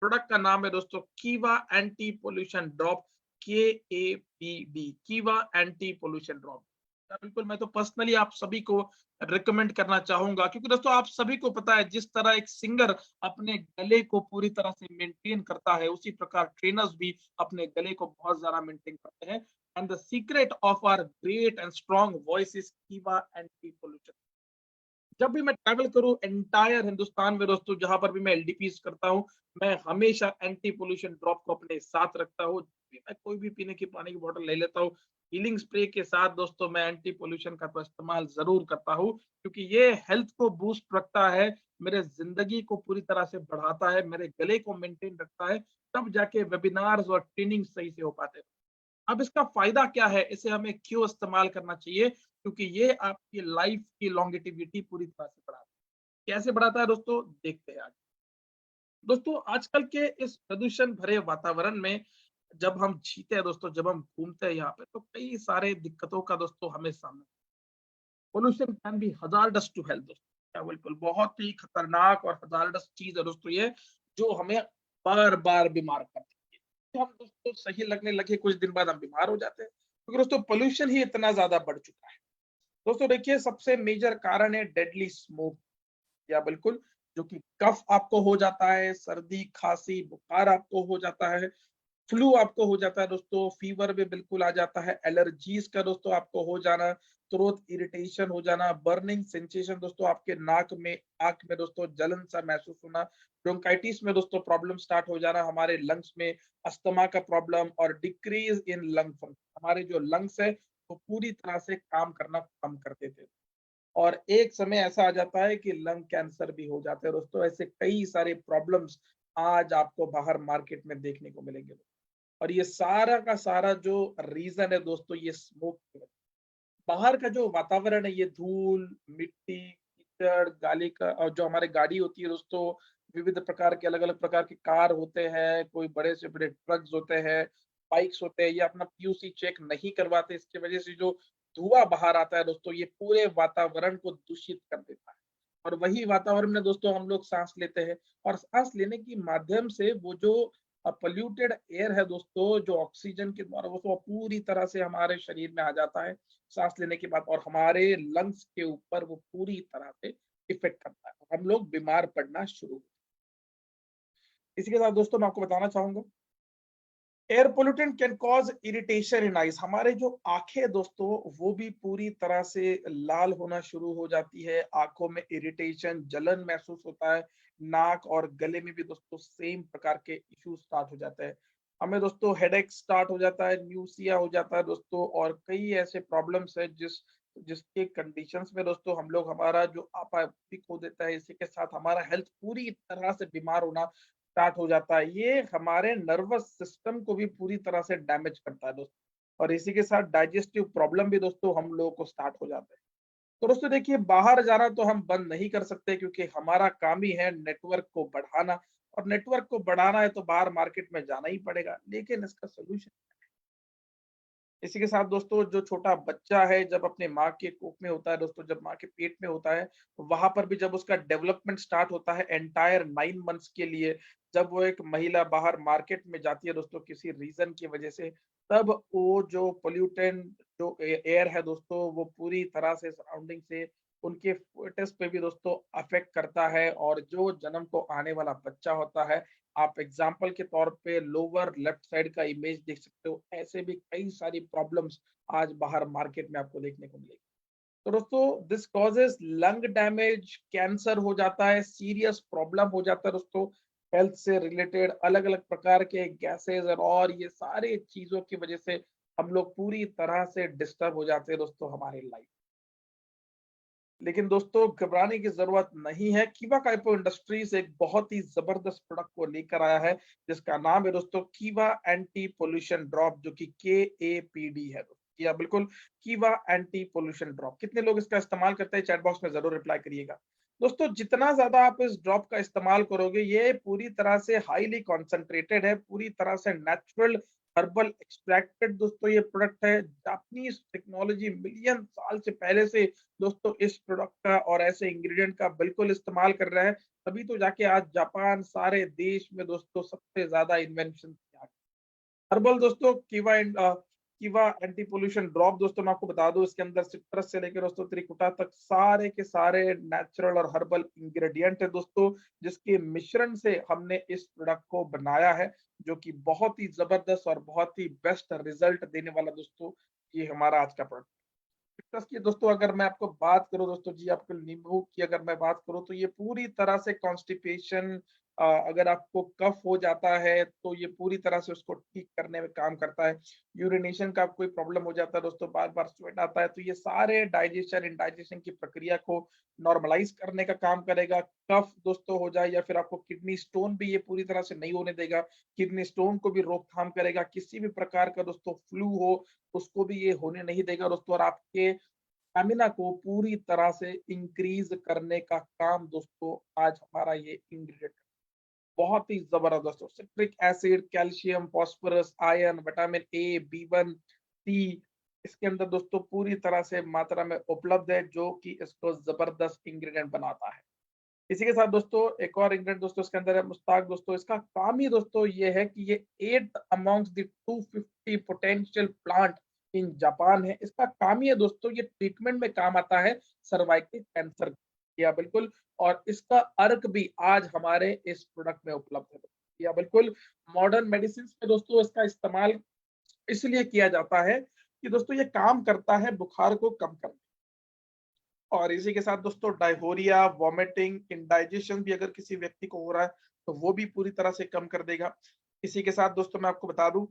Product का नाम है दोस्तों कीवा एंटी पोल्यूशन ड्रॉप, KAPD, कीवा एंटी पोल्यूशन ड्रॉप। बिल्कुल मैं तो पर्सनली आप सभी को रिकमेंड करना चाहूंगा, क्योंकि दोस्तों आप सभी को पता है जिस तरह एक सिंगर अपने गले को पूरी तरह से मेंटेन करता है, उसी प्रकार ट्रेनर्स भी अपने गले को बहुत ज्यादा मेंटेन करते हैं। And the secret of our great and strong voice is कीवा एंटी पोल्यूशन। जब भी मैं ट्रैवल करूँ एंटायर हिंदुस्तान में दोस्तों, जहां पर भी मैं एलडीपीज करता हूँ, मैं हमेशा एंटी पोल्यूशन ड्रॉप को अपने साथ रखता हूँ। मैं कोई भी पीने की पानी की बोतल ले लेता हूँ, हीलिंग स्प्रे के साथ दोस्तों मैं एंटी पोल्यूशन का तो इस्तेमाल जरूर करता हूँ, क्योंकि ये हेल्थ को बूस्ट रखता है, मेरे जिंदगी को पूरी तरह से बढ़ाता है, मेरे गले को मेंटेन रखता है, तब जाके वेबिनार्स और ट्रेनिंग सही से हो पाते हैं। अब इसका फ़ायदा क्या है? इसे हमें क्यों इस्तेमाल करना चाहिए? क्योंकि ये आपकी लाइफ़ की लॉन्जेविटी पूरी तरह से बढ़ाता है। कैसे बढ़ाता है दोस्तों? देखते हैं आज। दोस्तों आजकल के इस प्रदूषण भरे वातावरण में जब हम जीते हैं दोस्तों, जब हम घूमते हैं यहाँ पे, तो कई सारे दिक्कतों का दोस्तों हमें सामना। Pollution can be hazardous to health दोस्तों। क्या बिल्कुल बहुत ही खतरनाक और हज़ार्डस चीज़ है दोस्तों ये, जो हमें बार-बार बीमार करती है। तो हम दोस्तों सही लगने लगे कुछ दिन बाद हम बीमार हो जाते हैं, क्योंकि दोस्तों पॉल्यूशन ही इतना ज़्यादा बढ़ चुका है। दोस्तों देखिए सबसे मेजर कारण है डेडली स्मोक। या बिल्कुल जो कि कफ आपको हो जाता है, सर्दी, खाँसी, बुखार आपको हो जाता है, फ्लू आपको हो जाता है दोस्तों, फीवर भी बिल्कुल आ जाता है, एलर्जीज का दोस्तों आपको हो जाना, थ्रोट इरिटेशन हो जाना, बर्निंग सेंसेशन दोस्तों आपके नाक में, आँख में दोस्तों जलन सा महसूस होना, ब्रोंकाइटिस में दोस्तों प्रॉब्लम स्टार्ट हो जाना, हमारे लंग्स में अस्थमा का प्रॉब्लम और डिक्रीज इन लंग फंक्शन। हमारे जो लंग्स है वो पूरी तरह से काम करना कम कर देते हैं। और एक समय ऐसा आ जाता है कि लंग कैंसर भी हो जाते हैं दोस्तों। ऐसे कई सारे प्रॉब्लम्स आज आपको बाहर मार्केट में देखने को मिलेंगे। और ये सारा का सारा जो रीज़न है दोस्तों, ये स्मोक की वजह। बाहर का जो वातावरण है, ये धूल, मिट्टी, कीचड़, गाली का और जो हमारे गाड़ी होती है दोस्तों, विविध प्रकार के अलग-अलग प्रकार के कार होते हैं, कोई बड़े से बड़े ट्रक्स होते हैं, बाइक्स होते हैं, ये अपना पीयूसी चेक नहीं करवाते, इसकी वजह से जो धुआँ बाहर आता है दोस्तों, ये पूरे वातावरण को दूषित कर देता है। और वही वातावरण में दोस्तों हम लोग साँस लेते हैं, और साँस लेने के माध्यम से वो जो पॉल्यूटेड एयर है दोस्तों, जो ऑक्सीजन के द्वारा वो पूरी तरह से हमारे शरीर में आ जाता है, साँस लेने के बाद, और हमारे लंग्स के ऊपर वो पूरी तरह से इफ़ेक्ट करता है। हम लोग बीमार पड़ना शुरू होते हैं। इसी के साथ दोस्तों मैं आपको बताना चाहूँगा, air pollutant can cause irritation in eyes. हमारे जो आँखें दोस्तों, वो भी पूरी तरह से लाल होना शुरू हो जाती है, आँखों में इरिटेशन, जलन महसूस होता है, नाक और गले में भी दोस्तों सेम प्रकार के इश्यूज़ स्टार्ट हो जाते हैं। हमें दोस्तों हेडेक स्टार्ट हो जाता है, न्यूसिया हो जाता है दोस्तों, और कई ऐसे प्रॉब्लम्स हैं जिसके कंडीशंस में दोस्तों हम लोग हमारा जो आपा भी खो देता है, इसी के साथ हमारा हेल्थ पूरी तरह से बीमार होना स्टार्ट हो जाता है। ये हमारे नर्वस सिस्टम को भी पूरी तरह से डैमेज करता है दोस्तों, और इसी के साथ डाइजेस्टिव प्रॉब्लम भी दोस्तों हम लोगों को स्टार्ट हो जाते हैं। तो दोस्तों देखिए बाहर जाना तो हम बंद नहीं कर सकते, क्योंकि हमारा काम ही है नेटवर्क को बढ़ाना, और नेटवर्क को बढ़ाना है तो बाहर मार्केट में जाना ही पड़ेगा। लेकिन इसका सॉल्यूशन, इसी के साथ दोस्तों जो छोटा बच्चा है जब अपने माँ के कोख में होता है दोस्तों, जब माँ के पेट में होता है, वहाँ पर भी जब उसका डेवलपमेंट स्टार्ट होता है एंटायर 9 मंथ्स के लिए, जब वो एक महिला बाहर मार्केट में जाती है दोस्तों किसी रीज़न की वजह से, तब वो जो पॉल्यूटेंट जो एयर है दोस्तों, वो पूरी तरह से सराउंडिंग से उनके फ़ीटस पे भी दोस्तों अफ़ेक्ट करता है, और जो जन्म को आने वाला बच्चा होता है, आप एग्जाम्पल के तौर पे लोअर लेफ्ट साइड का इमेज देख सकते हो। ऐसे भी कई सारी प्रॉब्लम्स आज बाहर मार्केट में आपको देखने को मिलेगी। तो दोस्तों this causes lung damage, cancer हो जाता है, सीरियस प्रॉब्लम हो जाता है दोस्तों, हेल्थ से रिलेटेड अलग-अलग प्रकार के गैसेस और ये सारी चीज़ों की वजह से हम लोग पूरी तरह से डिस्टर्ब हो जाते हैं दोस्तों हमारी लाइफ। लेकिन दोस्तों घबराने की ज़रूरत नहीं है। कीवा काइपो इंडस्ट्रीज़ एक बहुत ही ज़बरदस्त प्रोडक्ट को लेकर आया है, जिसका नाम है दोस्तों कीवा एंटी पोल्यूशन ड्रॉप, जो कि KAPD है। जी हाँ, बिल्कुल कीवा एंटी पोल्यूशन ड्रॉप। कितने लोग इसका इस्तेमाल करते हैं? चैट बॉक्स में ज़रूर रिप्लाई करिएगा। दोस्तों जितना ज़्यादा आप इस ड्रॉप का इस्तेमाल करोगे, ये पूरी तरह से हाइली कॉन्संट्रेटेड है, पूरी तरह से नेचुरल हर्बल एक्सट्रैक्टेड दोस्तों ये प्रोडक्ट है। जापानीज टेक्नोलॉजी मिलियन साल से पहले से दोस्तों इस प्रोडक्ट का और ऐसे इंग्रेडिएंट का बिल्कुल इस्तेमाल कर रहा है। तभी तो जाके आज जापान सारे देश में दोस्तों सबसे ज़्यादा इन्वेंशन किया। हर्बल दोस्तों कीवा एंटी पोल्यूशन ड्रॉप दोस्तों मैं आपको बता दूं, इसके अंदर सिट्रस से लेकर दोस्तों त्रिकुटा तक सारे के सारे नेचुरल और हर्बल इंग्रेडिएंट है दोस्तों, जिसके मिश्रण से हमने इस प्रोडक्ट को बनाया है, जो कि बहुत ही जबरदस्त और बहुत ही बेस्ट रिजल्ट देने वाला दोस्तों ये हमारा आज का प्रोडक्ट। सिट्रस की दोस्तों अगर मैं आपको बात करूँ दोस्तों जी, आपको नींबू की अगर मैं बात करूँ तो ये पूरी तरह से कॉन्स्टिपेशन, अगर आपको कफ हो जाता है तो ये पूरी तरह से उसको ठीक करने में काम करता है। यूरिनेशन का कोई प्रॉब्लम हो जाता है दोस्तों, बार-बार स्वेट आता है, तो ये सारे डाइजेशन, इंडाइजेशन की प्रक्रिया को नॉर्मलाइज़ करने का काम करेगा। कफ दोस्तों हो जाए या फिर आपको किडनी स्टोन भी ये पूरी तरह से नहीं होने देगा। किडनी स्टोन को भी रोकथाम करेगा। किसी भी प्रकार का दोस्तों फ्लू हो उसको भी ये होने नहीं देगा दोस्तों, और आपके स्टैमिना को पूरी तरह से इंक्रीज करने का काम दोस्तों आज हमारा ये इंग्रेडिएंट बहुत ही जबरदस्त हो। Citric acid, calcium, phosphorus, iron, vitamin A, B one, C इसके अंदर दोस्तों पूरी तरह से मात्रा में उपलब्ध है, जो कि इसको जबरदस्त इंग्रेडिएंट बनाता है। इसी के साथ दोस्तों एक और इंग्रेडिएंट दोस्तों इसके अंदर है मुस्ताक दोस्तों। इसका काम ही दोस्तों ये है कि ये 8th amongst the 250 potential plant in Japan है। इसका काम ही है दोस्तों, ये ट्रीटमेंट में काम आता है सर्वाइकल कैंसर। या बिल्कुल, और इसका अर्क भी आज हमारे इस प्रोडक्ट में उपलब्ध है। या बिल्कुल, मॉडर्न मेडिसिन में दोस्तों इसका इस्तेमाल इसलिए किया जाता है कि दोस्तों ये काम करता है बुखार को कम करने। और इसी के साथ दोस्तों डायहोरिया, वॉमिटिंग, इंडाइजेशन भी अगर किसी व्यक्ति को हो रहा है तो वो भी पूरी तरह से कम कर देगा। इसी के साथ दोस्तों मैं आपको बता दूं,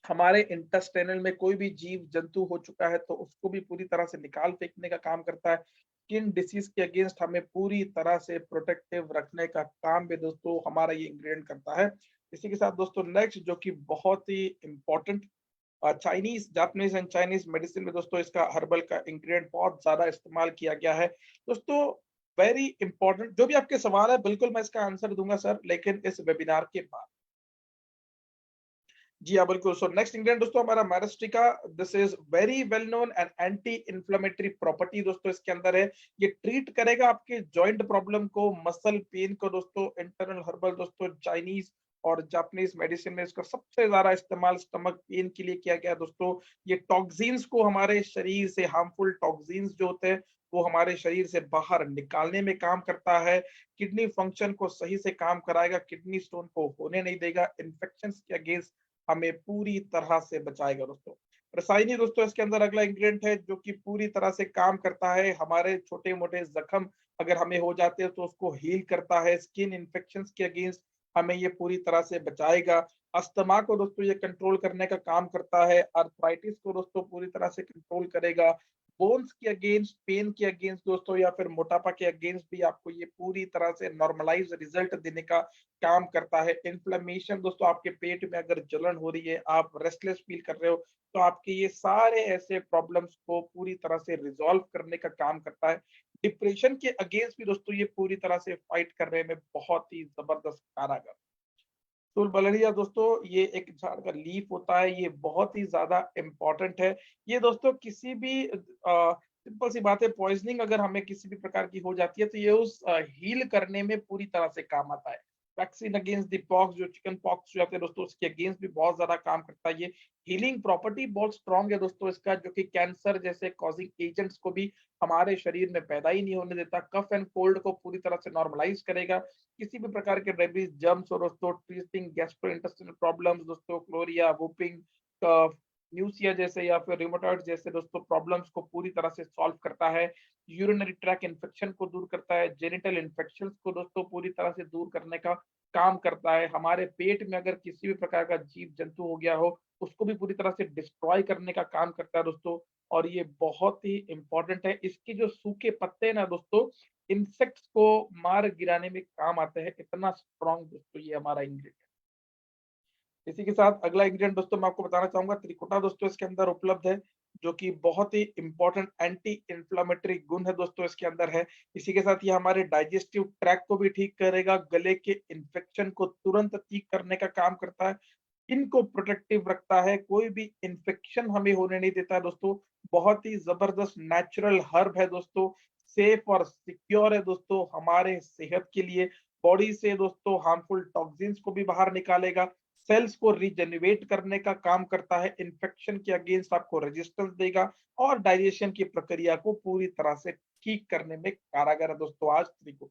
हमारे इंटेस्टाइनल में कोई भी जीव जंतु हो चुका है तो उसको भी पूरी तरह से निकाल फेंकने का काम करता है। स्किन डिसीज के अगेंस्ट हमें पूरी तरह से प्रोटेक्टिव रखने का काम भी दोस्तों हमारा ये इंग्रेडिएंट करता है। इसी के साथ दोस्तों नेक्स्ट जो कि बहुत ही important, Chinese, Japanese and Chinese medicine में दोस्तों इसका हर्बल का इंग्रेडिएंट बहुत ज्यादा इस्तेमाल किया गया है दोस्तों। वेरी इंपॉर्टेंट, जो भी आपके सवाल है बिल्कुल मैं इसका आंसर दूंगा सर, लेकिन इस वेबिनार के बाद। जी हाँ, बिल्कुल। सो नेक्स्ट इंग्रेडिएंट दोस्तों हमारा myristica. This is very well known and anti inflammatory property दोस्तों इसके अंदर है। ये ट्रीट करेगा आपके जॉइंट प्रॉब्लम को, मसल पेन को दोस्तों। इंटरनल हर्बल दोस्तों चाइनीज और जापानीज मेडिसिन में इसका सबसे ज्यादा इस्तेमाल स्टमक पेन के लिए किया गया है दोस्तों। ये टॉक्सिन्स को, हमारे शरीर से हार्मफुल टॉक्सिन्स जो होते हैं वो हमारे शरीर से बाहर निकालने में काम करता है। किडनी फंक्शन को सही से काम कराएगा, किडनी स्टोन को होने नहीं देगा, इन्फेक्शन के अगेंस्ट हमें पूरी तरह से बचाएगा दोस्तों। रसायनी दोस्तों इसके अंदर अगला इंग्रेडिएंट है जो कि पूरी तरह से काम करता है, हमारे छोटे-मोटे जख्म अगर हमें हो जाते हैं तो उसको हील करता है, स्किन इन्फेक्शंस के अगेंस्ट हमें ये पूरी तरह से बचाएगा। अस्थमा को दोस्तों ये कंट्रोल करने का काम करता है, आर्थराइटिस को दोस्तों पूरी तरह से कंट्रोल करेगा, बोन्स के अगेंस्ट, पेन के अगेंस्ट दोस्तों या फिर मोटापा के अगेंस्ट भी आपको ये पूरी तरह से नॉर्मलाइज रिजल्ट देने का काम करता है। इन्फ्लेमेशन दोस्तों, आपके पेट में अगर जलन हो रही है, आप रेस्टलेस फील कर रहे हो, तो आपके ये सारे ऐसे प्रॉब्लम्स को पूरी तरह से रिजॉल्व करने का काम करता है। डिप्रेशन के अगेंस्ट भी दोस्तों ये पूरी तरह से फाइट करने में बहुत ही जबरदस्त कारगर। तो बलरिया दोस्तों ये एक झाड़ का लीफ होता है, ये बहुत ही ज़्यादा इम्पोर्टेंट है। ये दोस्तों किसी भी सिंपल सी बात है, पॉइज़निंग अगर हमें किसी भी प्रकार की हो जाती है तो ये उस हील करने में पूरी तरह से काम आता है। वैक्सीन अगेंस्ट द पॉक्स, जो चिकन पॉक्स जो आते हैं दोस्तों, उसके अगेंस्ट भी बहुत ज़्यादा काम करता है ये। हीलिंग प्रॉपर्टी बहुत स्ट्रॉन्ग है दोस्तों इसका, जो कि कैंसर जैसे कॉज़िंग एजेंट्स को भी हमारे शरीर में पैदा ही नहीं होने देता। कफ एंड कोल्ड को पूरी तरह से नॉर्मलाइज़ करेगा। किसी भी प्रकार के रेबीज, जर्म्स और दोस्तों ट्रीटिंग गैस्ट्रोइंटेस्टिनल प्रॉब्लम्स दोस्तों, क्लोरिया, वुपिंग, कफ, न्यूसिया जैसे या फिर रिमेटॉइड जैसे दोस्तों प्रॉब्लम्स को पूरी तरह से सॉल्व करता है। यूरिनरी ट्रैक इन्फेक्शन को दूर करता है, जेनिटल इन्फेक्शंस को दोस्तों पूरी तरह से दूर करने का काम करता है। हमारे पेट में अगर किसी भी प्रकार का जीव जंतु हो गया हो, उसको भी पूरी तरह से डिस्ट्रॉय करने का काम करता है दोस्तों। और ये बहुत ही इम्पोर्टेंट है। इसके जो सूखे पत्ते हैं ना दोस्तों, इंसेक्ट्स को मार गिराने में काम आते हैं। इतना स्ट्रॉन्ग दोस्तों ये हमारा इंग्रेडिएंट। इसी के साथ अगला इंग्रेडिएंट दोस्तों मैं आपको बताना चाहूंगा, त्रिकुटा दोस्तों इसके अंदर उपलब्ध है, जो कि बहुत ही इंपॉर्टेंट एंटी इंफ्लेमेटरी गुण है दोस्तों इसके अंदर है। इसी के साथ ये हमारे डाइजेस्टिव ट्रैक को भी ठीक करेगा, गले के इन्फेक्शन को तुरंत ठीक करने का काम करता है। स्किन को प्रोटेक्टिव रखता है, कोई भी इन्फेक्शन हमें होने नहीं देता है दोस्तों। बहुत ही ज़बरदस्त नेचुरल हर्ब है दोस्तों, सेफ और सिक्योर है दोस्तों हमारे सेहत के लिए। बॉडी से दोस्तों हार्मफुल टॉक्सिन्स को भी बाहर निकालेगा, सेल्स को रीजेनरेट करने का काम करता है, इन्फेक्शन के अगेंस्ट आपको रेजिस्टेंस देगा और डाइजेशन की प्रक्रिया को पूरी तरह से ठीक करने में कारगर है दोस्तों आज तरीकों।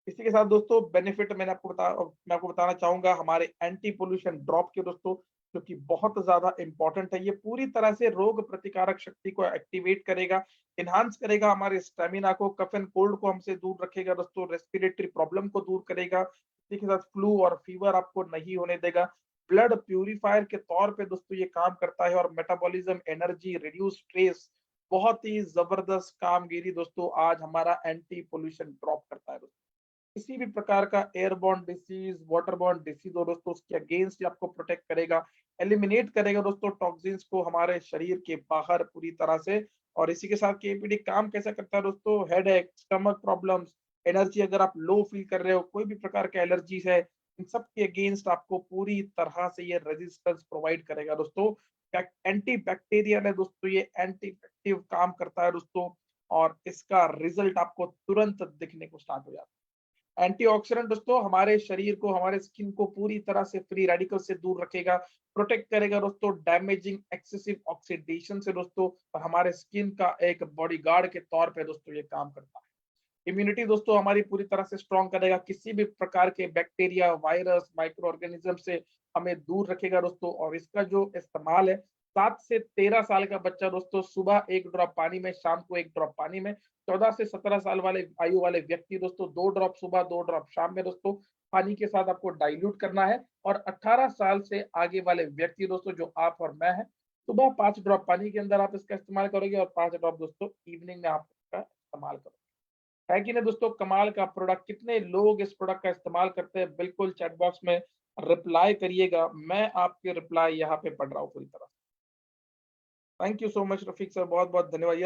इसी के साथ दोस्तों बेनिफिट मैं आपको बताना चाहूँगा हमारे एंटी पोल्यूशन ड्रॉप के दोस्तों, जो कि बहुत ज़्यादा इम्पोर्टेंट है। ये पूरी तरह से रोग प्रतिकारक शक्ति को एक्टिवेट करेगा, एनहांस करेगा हमारे स्टैमिना को, कफ एंड कोल्ड को हमसे दूर रखेगा दोस्तों, रेस्पिरेटरी प्रॉब्लम को दूर करेगा। इसी के साथ फ्लू और फीवर आपको नहीं होने देगा। ब्लड प्यूरीफायर के तौर पे दोस्तों ये काम करता है और मेटाबॉलिज्म, एनर्जी, रिड्यूस स्ट्रेस, बहुत ही ज़बरदस्त कामगिरी दोस्तों आज हमारा एंटी पोल्यूशन ड्रॉप करता है दोस्तों। किसी भी प्रकार का एयरबॉर्न डिसीज, वाटरबॉर्न डिसीज हो दोस्तों, उसके अगेंस्ट ये आपको प्रोटेक्ट करेगा, एलिमिनेट करेगा दोस्तों टॉक्सिन्स को हमारे शरीर के बाहर पूरी तरह से। और इसी के साथ केपीडी काम कैसा करता है दोस्तों, हेडेक, स्टमक प्रॉब्लम्स, एनर्जी, अगर आप लो फील कर रहे हो, कोई भी प्रकार के एलर्जीज है, इन सब के अगेंस्ट आपको पूरी तरह से ये रेजिस्टेंस प्रोवाइड करेगा दोस्तों। एंटी बैक्टीरियल है दोस्तों, ये एंटी इफेक्टिव काम करता है दोस्तों, और इसका रिजल्ट आपको तुरंत दिखने को स्टार्ट हो जाता है। एंटीऑक्सीडेंट दोस्तों हमारे शरीर को, हमारे स्किन को पूरी तरह से फ्री रेडिकल से दूर रखेगा, प्रोटेक्ट करेगा दोस्तों डैमेजिंग एक्सेसिव ऑक्सीडेशन से दोस्तों, और हमारे स्किन का एक बॉडीगार्ड के तौर पे दोस्तों ये काम करता है। इम्यूनिटी दोस्तों हमारी पूरी तरह से स्ट्रॉन्ग करेगा, किसी भी प्रकार के बैक्टीरिया, वायरस, माइक्रो ऑर्गेनिज्म से हमें दूर रखेगा दोस्तों। और इसका जो इस्तेमाल है, 7 से 13 साल का बच्चा दोस्तों सुबह 1 ड्रॉप पानी में, शाम को 1 ड्रॉप पानी में, 14 से 17 साल वाले आयु वाले व्यक्ति दोस्तों 2 ड्रॉप सुबह, 2 ड्रॉप शाम में दोस्तों पानी के साथ आपको डाइल्यूट करना है। और 18 साल से आगे वाले व्यक्ति दोस्तों, जो आप और मैं हैं, सुबह 5 ड्रॉप पानी के अंदर आप इसका इस्तेमाल करोगे और 5 ड्रॉप दोस्तों इवनिंग में आप इसका इस्तेमाल करोगे। है कि नहीं दोस्तों, कमाल का प्रोडक्ट। कितने लोग इस प्रोडक्ट का इस्तेमाल करते हैं, बिल्कुल चैट बॉक्स में रिप्लाई करिएगा, मैं आपके रिप्लाई यहाँ पे पढ़ रहा हूँ पूरी तरह। Thank you so much Rafiq sir, बहुत बहुत धन्यवाद।